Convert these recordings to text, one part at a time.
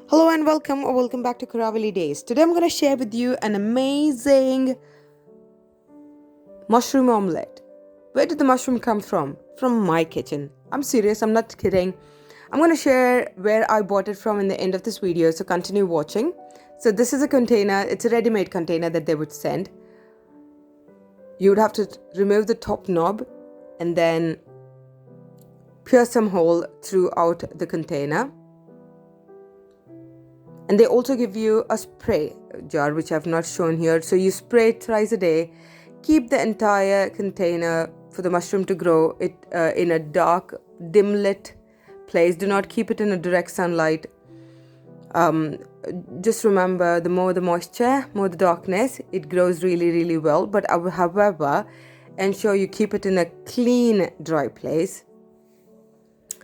Hello and welcome or welcome back to Karavali Days. Today I'm going to share with you an amazing mushroom omelette. Where did the mushroom come from? From my kitchen. I'm serious, I'm not kidding. I'm going to share where I bought it from in the end of this video, so continue watching. So this is a container, it's a ready-made container that they would send. You would have to remove the top knob and then pierce some hole throughout the container. And they also give you a spray jar, which I've not shown here. So you spray it thrice a day. Keep the entire container for the mushroom to grow it in a dark, dim lit place. Do not keep it in a direct sunlight. Just remember, the more the moisture, more the darkness, it grows really, really well. But however, ensure you keep it in a clean, dry place.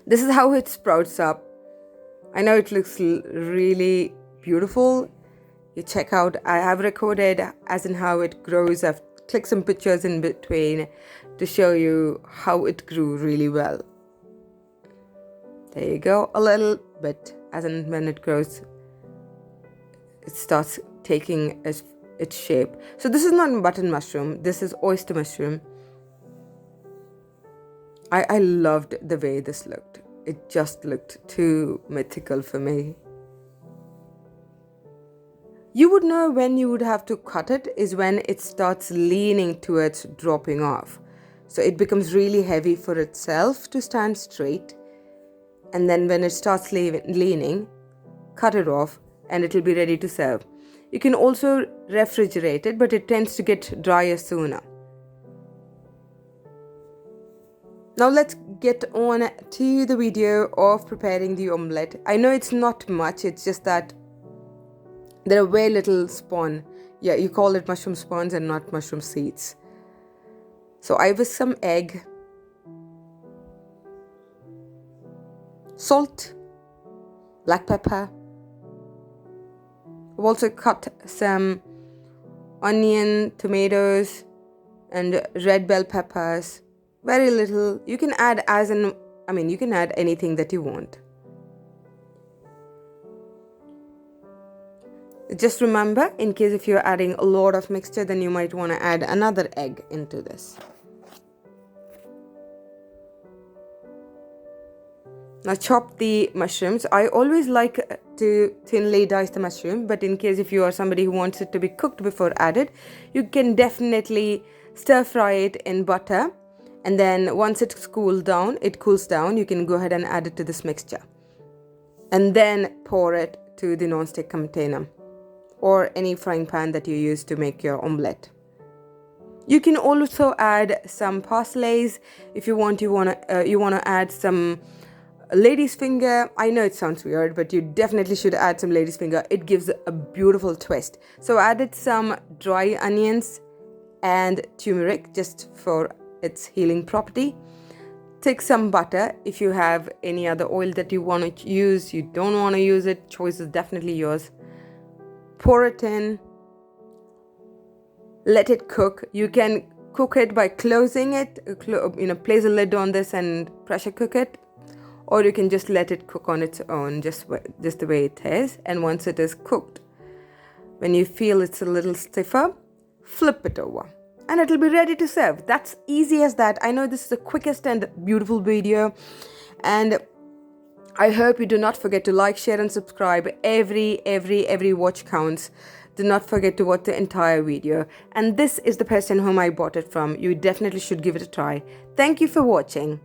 This is how it sprouts up. I know it looks really beautiful. You check out, I have recorded as in how it grows. I've clicked some pictures in between to show you how it grew really well. There you go, a little bit. As in when it grows, it starts taking its shape. So this is not button mushroom, this is oyster mushroom. I loved the way this looked. It just looked too mythical for me. You would know when you would have to cut it is when it starts leaning towards dropping off. So it becomes really heavy for itself to stand straight. And then when it starts leaning, cut it off and it will be ready to serve. You can also refrigerate it, but it tends to get drier sooner. Now let's get on to the video of preparing the omelette. I know it's not much, it's just that there are very little spawn. Yeah, you call it mushroom spawns and not mushroom seeds. So I whisk some egg, salt, black pepper. I've also cut some onion, tomatoes, and red bell peppers. Very little. You can add you can add anything that you want. Just remember, in case if you're adding a lot of mixture, then you might want to add another egg into this. Now chop the mushrooms. I always like to thinly dice the mushroom, but in case if you are somebody who wants it to be cooked before added, you can definitely stir fry it in butter. And then once it cools down, you can go ahead and add it to this mixture. And then pour it to the non-stick container or any frying pan that you use to make your omelette. You can also add some parslays if you want. You want to add some lady's finger. I know it sounds weird, but you definitely should add some lady's finger. It gives a beautiful twist. So I added some dry onions and turmeric just for its healing property. Take some butter. If you have any other oil that you want to use, you don't want to use it, choice is definitely yours. Pour it in, let it cook. You can cook it by closing it, place a lid on this and pressure cook it, or you can just let it cook on its own, just the way it is. And once it is cooked, when you feel it's a little stiffer, flip it over and it'll be ready to serve. That's easy as that. I know this is the quickest and beautiful video, and I hope you do not forget to like, share and subscribe. Every watch counts. Do not forget to watch the entire video. And this is the person whom I bought it from. You definitely should give it a try. Thank you for watching.